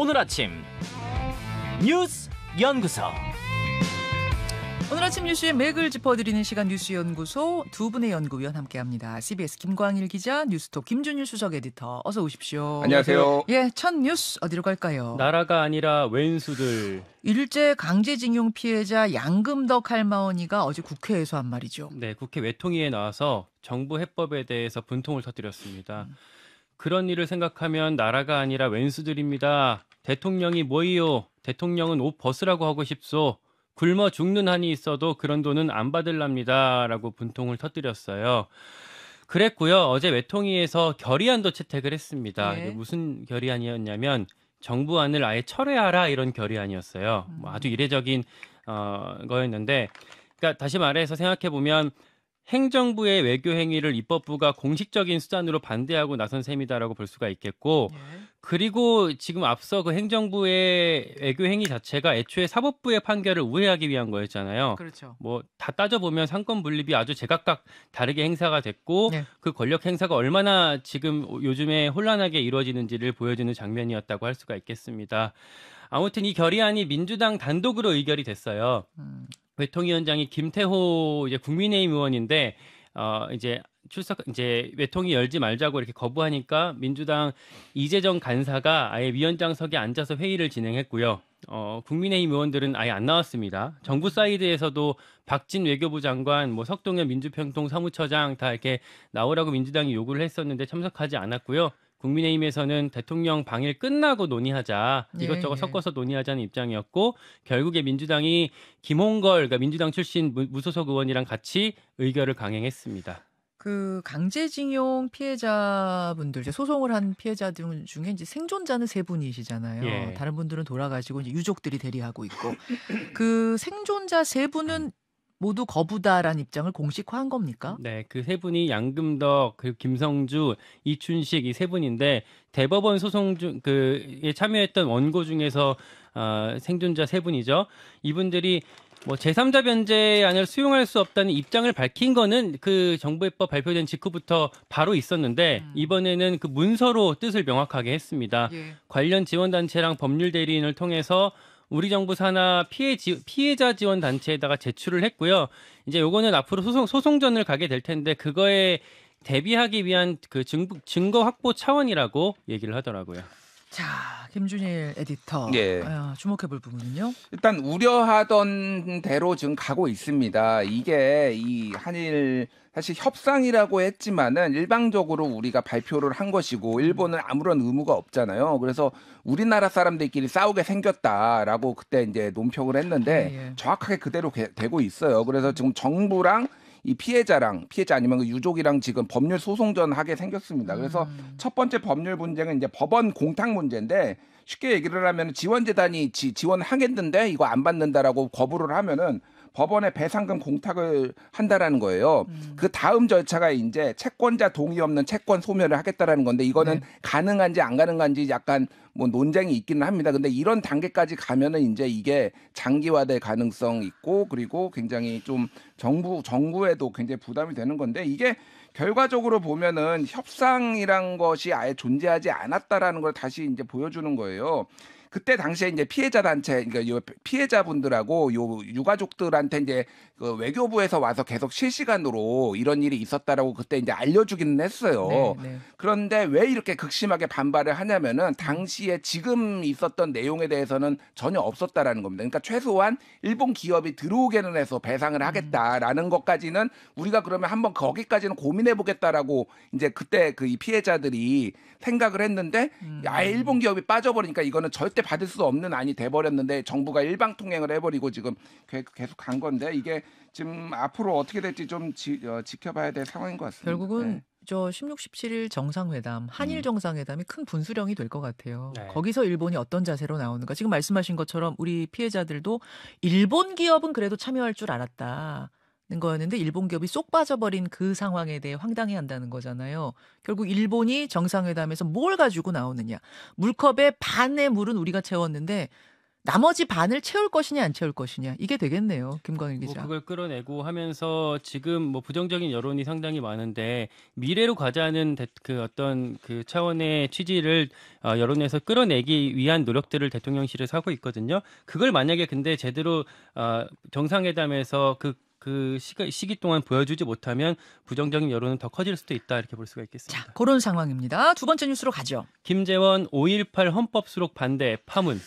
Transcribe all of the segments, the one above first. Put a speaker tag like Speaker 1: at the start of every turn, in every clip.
Speaker 1: 오늘 아침 뉴스 연구소.
Speaker 2: 오늘 아침 뉴스의 맥을 짚어드리는 시간 뉴스연구소 두 분의 연구위원 함께합니다. CBS 김광일 기자, 뉴스톱 김준일 수석 에디터 어서 오십시오.
Speaker 3: 안녕하세요.
Speaker 2: 예, 첫 뉴스 어디로 갈까요?
Speaker 4: 나라가 아니라 왼수들.
Speaker 2: 일제 강제징용 피해자 양금덕 할머니가 어제 국회에서 한 말이죠.
Speaker 4: 네, 국회 외통위에 나와서 정부 해법에 대해서 분통을 터뜨렸습니다. 그런 일을 생각하면 나라가 아니라 왼수들입니다. 대통령이 뭐이요? 대통령은 옷 벗으라고 하고 싶소. 굶어 죽는 한이 있어도 그런 돈은 안 받을랍니다. 라고 분통을 터뜨렸어요. 그랬고요. 어제 외통위에서 결의안도 채택을 했습니다.
Speaker 2: 네.
Speaker 4: 이게 무슨 결의안이었냐면 정부안을 아예 철회하라 이런 결의안이었어요. 아주 이례적인 거였는데, 그러니까 다시 말해서 생각해보면 행정부의 외교 행위를 입법부가 공식적인 수단으로 반대하고 나선 셈이다라고 볼 수가 있겠고, 그리고 지금 앞서 그 행정부의 외교 행위 자체가 애초에 사법부의 판결을 우회하기 위한 거였잖아요.
Speaker 2: 그렇죠.
Speaker 4: 뭐 다 따져보면 상권 분립이 아주 제각각 다르게 행사가 됐고,
Speaker 2: 네.
Speaker 4: 그 권력 행사가 얼마나 지금 요즘에 혼란하게 이루어지는지를 보여주는 장면이었다고 할 수가 있겠습니다. 아무튼 이 결의안이 민주당 단독으로 의결이 됐어요. 외통위원장이 김태호 이제 국민의힘 의원인데 이제 외통위 열지 말자고 이렇게 거부하니까 민주당 이재정 간사가 아예 위원장석에 앉아서 회의를 진행했고요. 국민의힘 의원들은 아예 안 나왔습니다. 정부 사이드에서도 박진 외교부 장관, 뭐 석동현 민주평통 사무처장 다 이렇게 나오라고 민주당이 요구를 했었는데 참석하지 않았고요. 국민의힘에서는 대통령 방일 끝나고 논의하자, 이것저것 섞어서 논의하자는 입장이었고, 결국에 민주당이 김홍걸, 그러니까 민주당 출신 무소속 의원이랑 같이 의결을 강행했습니다.
Speaker 2: 그 강제징용 피해자분들, 이제 소송을 한 피해자들 중에 이제 생존자는 세 분이시잖아요.
Speaker 4: 예.
Speaker 2: 다른 분들은 돌아가시고 이제 유족들이 대리하고 있고, 그 생존자 세 분은 모두 거부다라는 입장을 공식화한 겁니까?
Speaker 4: 네, 그 세 분이 양금덕, 그리고 김성주, 이춘식 이 세 분인데 대법원 소송 중에 참여했던 원고 중에서 생존자 세 분이죠. 이분들이 뭐 제3자 변제안을 수용할 수 없다는 입장을 밝힌 거는 그 정부해법 발표된 직후부터 바로 있었는데 이번에는 그 문서로 뜻을 명확하게 했습니다.
Speaker 2: 예.
Speaker 4: 관련 지원단체랑 법률 대리인을 통해서 우리 정부 산하 피해자 지원 단체에다가 제출을 했고요. 이제 요거는 앞으로 소송전을 가게 될 텐데 그거에 대비하기 위한 그 증거 확보 차원이라고 얘기를 하더라고요.
Speaker 2: 자, 김준일 에디터.
Speaker 3: 예.
Speaker 2: 주목해볼 부분은요?
Speaker 3: 일단 우려하던 대로 지금 가고 있습니다. 이게 이 한일 사실 협상이라고 했지만은 일방적으로 우리가 발표를 한 것이고 일본은 아무런 의무가 없잖아요. 그래서 우리나라 사람들끼리 싸우게 생겼다라고 그때 이제 논평을 했는데 정확하게 그대로 되고 있어요. 그래서 지금 정부랑 이 피해자 아니면 그 유족이랑 지금 법률 소송전 하게 생겼습니다. 그래서 첫 번째 법률 문제는 이제 법원 공탁 문제인데 쉽게 얘기를 하면 지원재단이 지원하겠는데 이거 안 받는다라고 거부를 하면은 법원에 배상금 공탁을 한다라는 거예요. 그 다음 절차가 이제 채권자 동의 없는 채권 소멸을 하겠다라는 건데 이거는 가능한지 안 가능한지 약간 뭐 논쟁이 있기는 합니다. 근데 이런 단계까지 가면은 이제 이게 장기화될 가능성 있고 그리고 굉장히 좀 정부에도 굉장히 부담이 되는 건데 이게 결과적으로 보면은 협상이란 것이 아예 존재하지 않았다라는 걸 다시 이제 보여주는 거예요. 그때 당시에 이제 피해자 단체, 그러니까 요 피해자분들하고 요 유가족들한테 이제 그 외교부에서 와서 계속 실시간으로 이런 일이 있었다라고 그때 이제 알려주기는 했어요. 그런데 왜 이렇게 극심하게 반발을 하냐면은 당시에 지금 있었던 내용에 대해서는 전혀 없었다라는 겁니다. 그러니까 최소한 일본 기업이 들어오게는 해서 배상을 하겠다라는 것까지는 우리가 그러면 한번 거기까지는 고민해 보겠다라고 이제 그때 그 이 피해자들이 생각을 했는데 아예 일본 기업이 빠져버리니까 이거는 절대 받을 수 없는 안이 돼버렸는데 정부가 일방 통행을 해버리고 지금 계속 간 건데 이게 지금 앞으로 어떻게 될지 좀 지켜봐야 될 상황인 것 같습니다.
Speaker 2: 결국은 저 16, 17 정상회담, 한일 정상회담이 큰 분수령이 될 것 같아요.
Speaker 4: 네.
Speaker 2: 거기서 일본이 어떤 자세로 나오는가. 지금 말씀하신 것처럼 우리 피해자들도 일본 기업은 그래도 참여할 줄 알았다. 거였는데 일본 기업이 쏙 빠져버린 그 상황에 대해 황당해한다는 거잖아요. 결국 일본이 정상회담에서 뭘 가지고 나오느냐. 물컵의 반의 물은 우리가 채웠는데 나머지 반을 채울 것이냐 안 채울 것이냐 이게 되겠네요. 김광일
Speaker 4: 뭐
Speaker 2: 기자.
Speaker 4: 그걸 끌어내고 하면서 지금 뭐 부정적인 여론이 상당히 많은데 미래로 가자는 그 어떤 그 차원의 취지를 여론에서 끌어내기 위한 노력들을 대통령실에서 하고 있거든요. 그걸 만약에 근데 제대로 정상회담에서 그 시기 동안 보여주지 못하면 부정적인 여론은 더 커질 수도 있다 이렇게 볼 수가 있겠습니다.
Speaker 2: 자, 그런 상황입니다. 두 번째 뉴스로 가죠.
Speaker 4: 김재원 5.18 헌법 수록 반대 파문.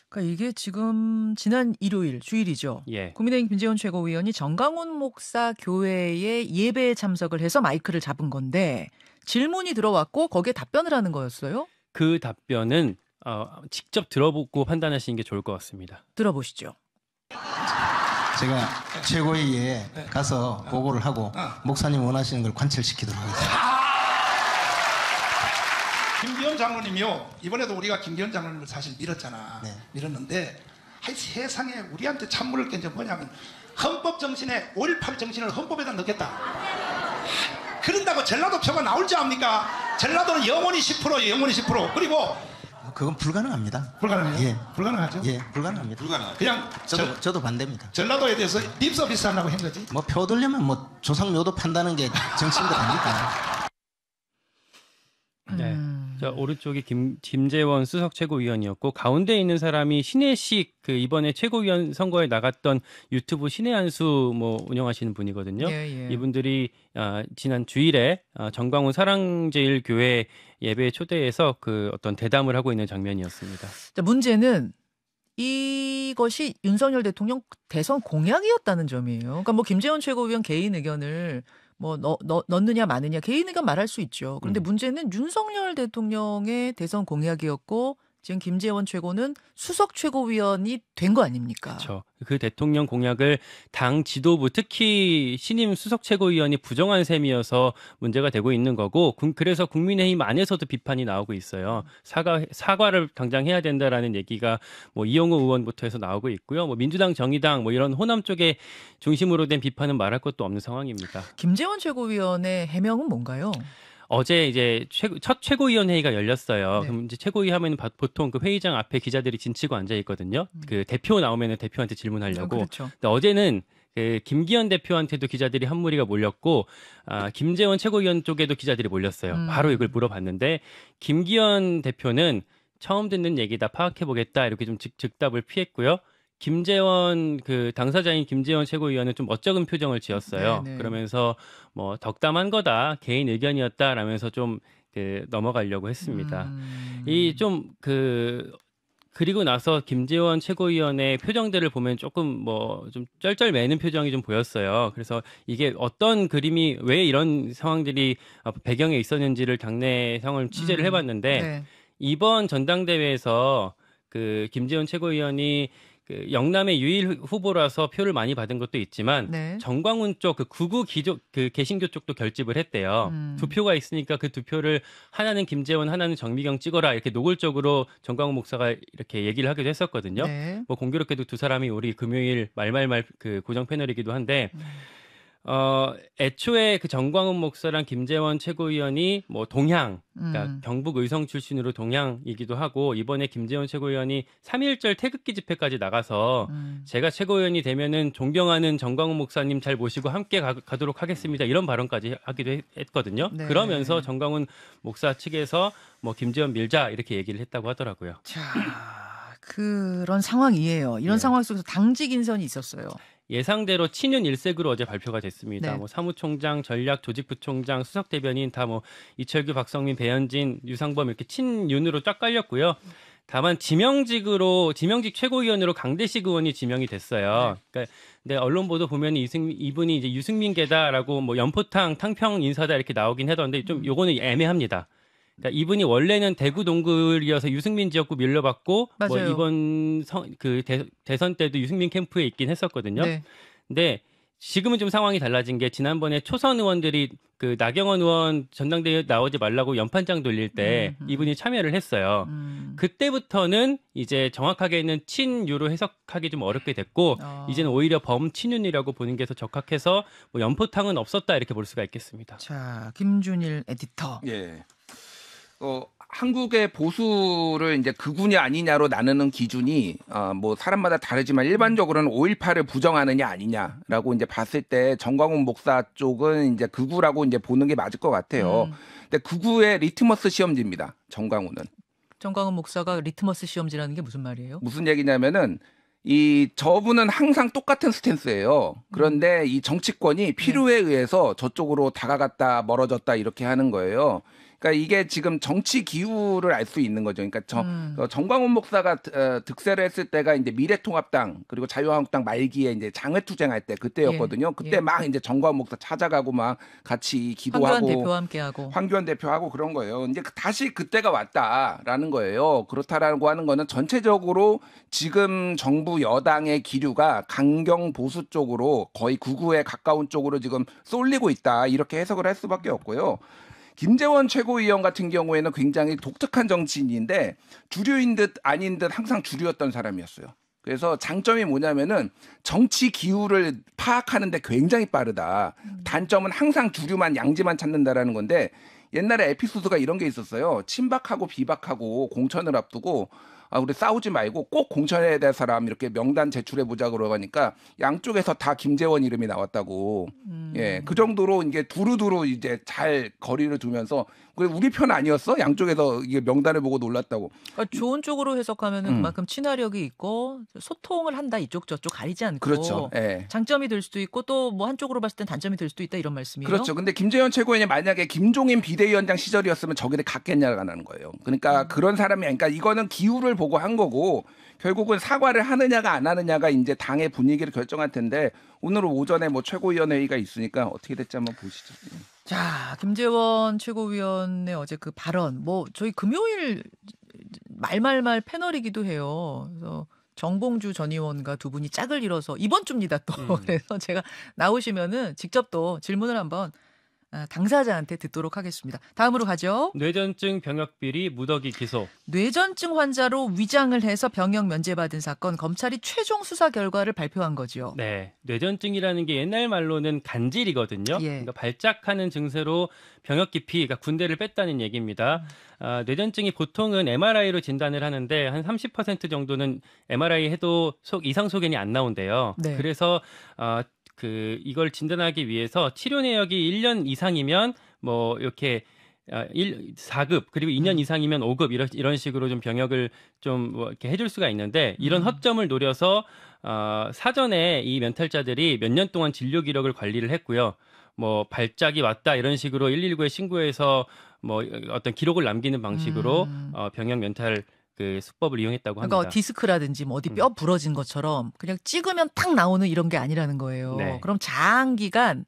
Speaker 2: 그러니까 이게 지금 지난 일요일 주일이죠.
Speaker 4: 예.
Speaker 2: 국민의힘 김재원 최고위원이 정강훈 목사 교회에 예배에 참석을 해서 마이크를 잡은 건데 질문이 들어왔고 거기에 답변을 하는 거였어요.
Speaker 4: 그 답변은 직접 들어보고 판단하시는 게 좋을 것 같습니다.
Speaker 2: 들어보시죠.
Speaker 5: 제가 최고위에 가서 보고를 하고 목사님 원하시는 걸 관철시키도록 하겠습니다.
Speaker 6: 김기현 장로님이요. 이번에도 우리가 김기현 장로님을 사실 밀었잖아.
Speaker 5: 네.
Speaker 6: 밀었는데 세상에 우리한테 찬물을 깬 게 뭐냐면 헌법 정신에 5.18 정신을 헌법에다 넣겠다. 그런다고 전라도 표가 나올지 압니까? 전라도는 영원히 10%예요. 영원히 10%. 그리고
Speaker 5: 그건 불가능합니다.
Speaker 6: 불가능해요?
Speaker 5: 예.
Speaker 6: 불가능하죠?
Speaker 5: 예, 불가능합니다.
Speaker 6: 그냥
Speaker 5: 저도 반대입니다.
Speaker 6: 전라도에 대해서 립 서비스 하려고 한 거지.
Speaker 5: 뭐 표 얻으려면 뭐 조상묘도 판다는 게 정치인들 아닙니까?
Speaker 4: 네. 자, 오른쪽이 김재원 수석 최고위원이었고 가운데 있는 사람이 신혜식 그 이번에 최고위원 선거에 나갔던 유튜브 신의 한수 뭐 운영하시는 분이거든요.
Speaker 2: 예, 예.
Speaker 4: 이분들이 지난 주일에 정광훈 사랑제일교회 예배에 초대해서 그 어떤 대담을 하고 있는 장면이었습니다.
Speaker 2: 자, 문제는 이것이 윤석열 대통령 대선 공약이었다는 점이에요. 그러니까 뭐 김재원 최고위원 개인 의견을 뭐 넣느냐 마느냐 개인 의견 말할 수 있죠. 그런데 문제는 윤석열 대통령의 대선 공약이었고 지금 김재원 최고는 수석 최고위원이 된 거 아닙니까?
Speaker 4: 그렇죠. 그 대통령 공약을 당 지도부 특히 신임 수석 최고위원이 부정한 셈이어서 문제가 되고 있는 거고 그래서 국민의힘 안에서도 비판이 나오고 있어요. 사과를 당장 해야 된다라는 얘기가 뭐 이용호 의원부터 해서 나오고 있고요. 뭐 민주당, 정의당 뭐 이런 호남 쪽에 중심으로 된 비판은 말할 것도 없는 상황입니다.
Speaker 2: 김재원 최고위원의 해명은 뭔가요?
Speaker 4: 어제 이제 첫 최고위원 회의가 열렸어요.
Speaker 2: 네.
Speaker 4: 그럼 이제 최고위 하면 보통 그 회의장 앞에 기자들이 진치고 앉아 있거든요. 그 대표 나오면은 대표한테 질문하려고.
Speaker 2: 그렇죠.
Speaker 4: 근데 어제는 그 김기현 대표한테도 기자들이 한 무리가 몰렸고, 김재원 최고위원 쪽에도 기자들이 몰렸어요. 바로 이걸 물어봤는데 김기현 대표는 처음 듣는 얘기다 파악해 보겠다 이렇게 좀 즉답을 피했고요. 김재원 그 당사자인 김재원 최고위원은 좀 멋쩍은 표정을 지었어요.
Speaker 2: 네네.
Speaker 4: 그러면서 뭐 덕담한 거다 개인 의견이었다라면서 좀 그 넘어가려고 했습니다. 이 좀 그리고 나서 김재원 최고위원의 표정들을 보면 조금 뭐 좀 쩔쩔매는 표정이 좀 보였어요. 그래서 이게 어떤 그림이 왜 이런 상황들이 배경에 있었는지를 당내 상황을 취재를 해봤는데
Speaker 2: 네.
Speaker 4: 이번 전당대회에서 그 김재원 최고위원이 그 영남의 유일 후보라서 표를 많이 받은 것도 있지만
Speaker 2: 네.
Speaker 4: 정광훈 쪽 그 구구 기조 그 개신교 쪽도 결집을 했대요. 두 표가 있으니까 그 두 표를 하나는 김재원 하나는 정미경 찍어라 이렇게 노골적으로 정광훈 목사가 이렇게 얘기를 하기도 했었거든요.
Speaker 2: 네.
Speaker 4: 뭐 공교롭게도 두 사람이 우리 금요일 말말말 그 고정 패널이기도 한데 애초에 그 정광훈 목사랑 김재원 최고위원이 뭐 동향, 그러니까 경북 의성 출신으로 동향이기도 하고 이번에 김재원 최고위원이 3.1절 태극기 집회까지 나가서 제가 최고위원이 되면은 존경하는 정광훈 목사님 잘 모시고 함께 가도록 하겠습니다. 이런 발언까지 하기도 했거든요.
Speaker 2: 네.
Speaker 4: 그러면서 정광훈 목사 측에서 뭐 김재원 밀자 이렇게 얘기를 했다고 하더라고요.
Speaker 2: 자, 그런 상황이에요. 이런
Speaker 4: 네.
Speaker 2: 상황 속에서 당직 인선이 있었어요.
Speaker 4: 예상대로 친윤 일색으로 어제 발표가 됐습니다.
Speaker 2: 네.
Speaker 4: 뭐 사무총장, 전략 조직부총장, 수석 대변인 다 뭐 이철규, 박성민, 배현진, 유상범 이렇게 친윤으로 쫙 깔렸고요. 다만 지명직 최고위원으로 강대식 의원이 지명이 됐어요. 그러니까 근데 언론 보도 보면 이분이 이제 유승민계다라고 뭐 연포탕 탕평 인사다 이렇게 나오긴 하던데 좀 요거는 애매합니다. 그러니까 이분이 원래는 대구 동굴이어서 유승민 지역구 밀려받고 뭐
Speaker 2: 맞아요.
Speaker 4: 이번 대선 때도 유승민 캠프에 있긴 했었거든요.
Speaker 2: 네.
Speaker 4: 근데 지금은 좀 상황이 달라진 게 지난번에 초선 의원들이 그 나경원 의원 전당대회 나오지 말라고 연판장 돌릴 때 이분이 참여를 했어요. 그때부터는 이제 정확하게는 친유로 해석하기 좀 어렵게 됐고 이제는 오히려 범친윤이라고 보는 게 더 적합해서 뭐 연포탕은 없었다 이렇게 볼 수가 있겠습니다.
Speaker 2: 자, 김준일 에디터.
Speaker 3: 예. 한국의 보수를 이제 극우냐 아니냐로 나누는 기준이 뭐 사람마다 다르지만 일반적으로는 5.18을 부정하느냐 아니냐라고 이제 봤을 때 정광훈 목사 쪽은 이제 극우라고 이제 보는 게 맞을 것 같아요. 근데 극우의 리트머스 시험지입니다. 정광훈은.
Speaker 2: 정광훈 목사가 리트머스 시험지라는 게 무슨 말이에요?
Speaker 3: 무슨 얘기냐면은 이 저분은 항상 똑같은 스탠스예요. 그런데 이 정치권이 필요에 의해서 저쪽으로 다가갔다 멀어졌다 이렇게 하는 거예요. 그러니까 이게 지금 정치 기후를 알 수 있는 거죠. 그러니까 정광훈 목사가 득세를 했을 때가 이제 미래통합당 그리고 자유한국당 말기에 이제 장외투쟁할 때 그때였거든요. 그때 막 이제 정광훈 목사 찾아가고 막 같이 기도하고
Speaker 2: 황교안 대표와 함께하고
Speaker 3: 황교안 대표하고 그런 거예요. 이제 다시 그때가 왔다라는 거예요. 그렇다라고 하는 거는 전체적으로 지금 정부 여당의 기류가 강경 보수 쪽으로 거의 극우에 가까운 쪽으로 지금 쏠리고 있다 이렇게 해석을 할 수밖에 없고요. 김재원 최고위원 같은 경우에는 굉장히 독특한 정치인인데 주류인 듯 아닌 듯 항상 주류였던 사람이었어요. 그래서 장점이 뭐냐면은 정치 기후를 파악하는데 굉장히 빠르다. 단점은 항상 주류만 양지만 찾는다라는 건데 옛날에 에피소드가 이런 게 있었어요. 친박하고 비박하고 공천을 앞두고 우리 싸우지 말고 꼭 공천해야 될 사람 이렇게 명단 제출해 보자 그러니까 양쪽에서 다 김재원 이름이 나왔다고. 예, 그 정도로 이제 두루두루 이제 잘 거리를 두면서 그래 우리 편 아니었어? 양쪽에서 이게 명단을 보고 놀랐다고.
Speaker 2: 그러니까 좋은 쪽으로 해석하면은 그만큼 친화력이 있고 소통을 한다 이쪽 저쪽 가리지 않고.
Speaker 3: 그렇죠. 예.
Speaker 2: 장점이 될 수도 있고 또 뭐 한쪽으로 봤을 땐 단점이 될 수도 있다 이런 말씀이에요.
Speaker 3: 그렇죠. 근데 김재원 최고위원이 만약에 김종인 비대위원장 시절이었으면 저기를 갔겠냐라는 거예요. 그러니까 그런 사람이 그러니까 이거는 기후를 보고 한 거고 결국은 사과를 하느냐가 안 하느냐가 이제 당의 분위기를 결정할 텐데 오늘 오전에 뭐 최고위원 회의가 있으니까 어떻게 될지 한번 보시죠.
Speaker 2: 자, 김재원 최고위원의 어제 그 발언, 뭐 저희 금요일 말말말 패널이기도 해요. 그래서 정봉주 전 의원과 두 분이 짝을 이뤄서 이번 주입니다 또. 그래서 제가 나오시면은 직접 또 질문을 한번 당사자한테 듣도록 하겠습니다. 다음으로 가죠.
Speaker 4: 뇌전증 병역 비리 무더기 기소.
Speaker 2: 뇌전증 환자로 위장을 해서 병역 면제받은 사건 검찰이 최종 수사 결과를 발표한 거죠.
Speaker 4: 네, 뇌전증이라는 게 옛날 말로는 간질이거든요.
Speaker 2: 예.
Speaker 4: 그러니까 발작하는 증세로 병역 기피, 그러니까 군대를 뺐다는 얘기입니다. 뇌전증이 보통은 MRI로 진단을 하는데 한 30% 정도는 MRI 해도 이상 소견이 안 나온대요.
Speaker 2: 네.
Speaker 4: 그래서 이걸 진단하기 위해서 치료 내역이 1년 이상이면 뭐 이렇게 4급 그리고 2년 이상이면 5급 이런 식으로 좀 병역을 좀 뭐 이렇게 해줄 수가 있는데 이런 허점을 노려서 사전에 이 면탈자들이 몇 년 동안 진료 기록을 관리를 했고요. 뭐 발작이 왔다 이런 식으로 119에 신고해서 뭐 어떤 기록을 남기는 방식으로 병역 면탈 그 수법을 이용했다고 합니다.
Speaker 2: 그러니까 디스크라든지 뭐 어디 뼈 부러진 것처럼 그냥 찍으면 탁 나오는 이런 게 아니라는 거예요.
Speaker 4: 네.
Speaker 2: 그럼 장기간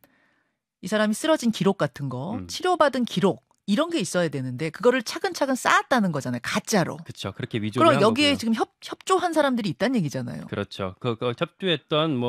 Speaker 2: 이 사람이 쓰러진 기록 같은 거, 치료받은 기록 이런 게 있어야 되는데 그거를 차근차근 쌓았다는 거잖아요. 가짜로.
Speaker 4: 그렇죠. 그렇게 위조를
Speaker 2: 그럼
Speaker 4: 한
Speaker 2: 여기에
Speaker 4: 거고요.
Speaker 2: 지금 협조한 사람들이 있다는 얘기잖아요.
Speaker 4: 그렇죠. 그 협조했던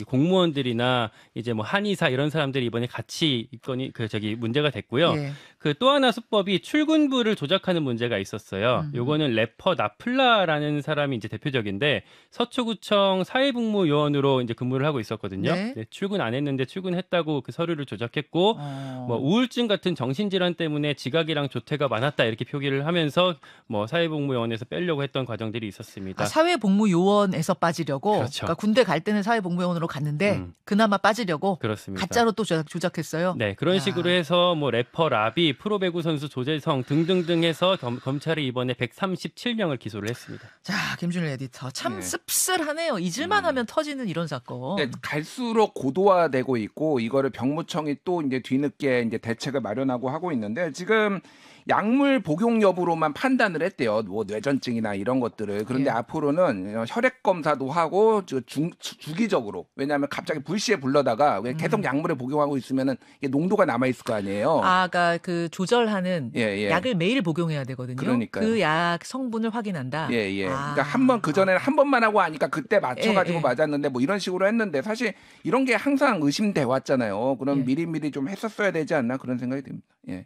Speaker 4: 공무원들이나 이제 뭐 한의사 이런 사람들이 이번에 같이 있거니 문제가 됐고요.
Speaker 2: 예.
Speaker 4: 그 또 하나 수법이 출근부를 조작하는 문제가 있었어요. 요거는 래퍼 나플라라는 사람이 이제 대표적인데 서초구청 사회복무요원으로 이제 근무를 하고 있었거든요.
Speaker 2: 네.
Speaker 4: 네, 출근 안 했는데 출근했다고 그 서류를 조작했고 뭐 우울증 같은 정신질환 때문에 지각이랑 조퇴가 많았다 이렇게 표기를 하면서 뭐 사회복무요원에서 빼려고 했던 과정들이 있었습니다.
Speaker 2: 사회복무요원에서 빠지려고.
Speaker 4: 그렇죠.
Speaker 2: 그러니까 군대 갈 때는 사회복무요원으로 갔는데 그나마 빠지려고.
Speaker 4: 그렇습니다.
Speaker 2: 가짜로 또 조작했어요.
Speaker 4: 네, 그런 식으로 해서 뭐 래퍼 라비, 프로배구 선수 조재성 등등등 해서 검찰이 이번에 137명을 기소를 했습니다.
Speaker 2: 자, 김준일 에디터 참
Speaker 3: 네.
Speaker 2: 씁쓸하네요. 잊을만 하면 터지는 이런 사건.
Speaker 3: 네, 갈수록 고도화되고 있고 이거를 병무청이 또 이제 뒤늦게 이제 대책을 마련하고 하고 있는데 지금 약물 복용 여부로만 판단을 했대요. 뭐 뇌전증이나 이런 것들을. 그런데
Speaker 2: 예.
Speaker 3: 앞으로는 혈액 검사도 하고 주기적으로. 왜냐하면 갑자기 불시에 불러다가 계속 약물을 복용하고 있으면은 이게 농도가 남아 있을 거 아니에요.
Speaker 2: 그러니까 그 조절하는
Speaker 3: 예.
Speaker 2: 약을 매일 복용해야 되거든요.
Speaker 3: 그러니까요.
Speaker 2: 그 약 성분을 확인한다.
Speaker 3: 예. 그러니까 그 전에는 한 번만 하고 하니까 그때 맞춰가지고
Speaker 2: 예.
Speaker 3: 맞았는데 뭐 이런 식으로 했는데 사실 이런 게 항상 의심돼 왔잖아요. 그럼
Speaker 2: 예.
Speaker 3: 미리미리 좀 했었어야 되지 않나 그런 생각이 듭니다. 예.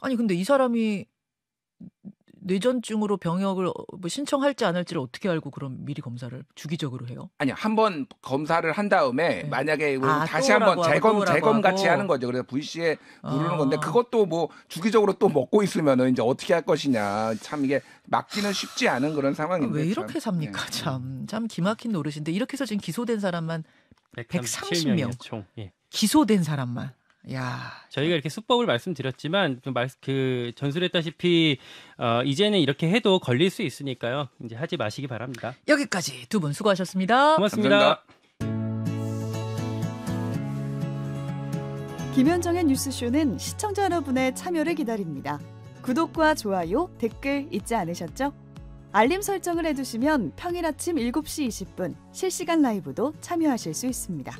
Speaker 2: 아니 근데 이 사람이 뇌전증으로 병역을 뭐 신청할지 안 할지를 어떻게 알고 그럼 미리 검사를 주기적으로 해요?
Speaker 3: 아니요, 한번 검사를 한 다음에
Speaker 2: 네.
Speaker 3: 만약에
Speaker 2: 아,
Speaker 3: 다시
Speaker 2: 또
Speaker 3: 한번
Speaker 2: 오라고 하고,
Speaker 3: 재검 같이
Speaker 2: 하고.
Speaker 3: 하는 거죠. 그래서 VC에 부르는
Speaker 2: 아.
Speaker 3: 건데 그것도 뭐 주기적으로 또 먹고 있으면은 이제 어떻게 할 것이냐. 참 이게 막기는 쉽지 않은 그런 상황인데.
Speaker 2: 왜
Speaker 3: 참.
Speaker 2: 이렇게 삽니까?
Speaker 3: 네.
Speaker 2: 참 기막힌 노릇인데 이렇게 해서 지금 기소된 사람만 130명.
Speaker 4: 137명이요, 총. 예.
Speaker 2: 기소된 사람만. 야.
Speaker 4: 저희가 이렇게 수법을 말씀드렸지만 그 전술했다시피 이제는 이렇게 해도 걸릴 수 있으니까요. 이제 하지 마시기 바랍니다.
Speaker 2: 여기까지 두 분 수고하셨습니다.
Speaker 4: 고맙습니다.
Speaker 3: 감사합니다.
Speaker 7: 김현정의 뉴스쇼는 시청자 여러분의 참여를 기다립니다. 구독과 좋아요, 댓글 잊지 않으셨죠? 알림 설정을 해두시면 평일 아침 7시 20분 실시간 라이브도 참여하실 수 있습니다.